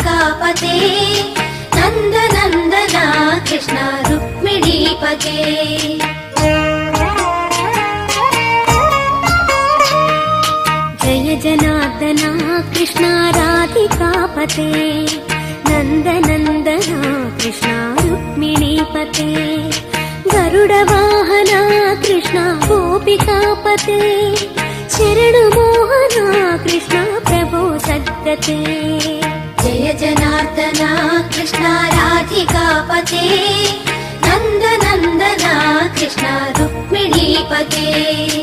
राधिकापते नंद नंदना कृष्ण रुक्मिणीपते जय जनार्दना कृष्ण राधिकापते नंद नंदना कृष्ण रुक्मिणीपते गरुड वाहना कृष्ण गोपिकापते शरण मोहना कृष्ण प्रभो सद्गते जय जनार्दना कृष्ण राधिकापते नंद नंदना कृष्ण रुक्मिणीपते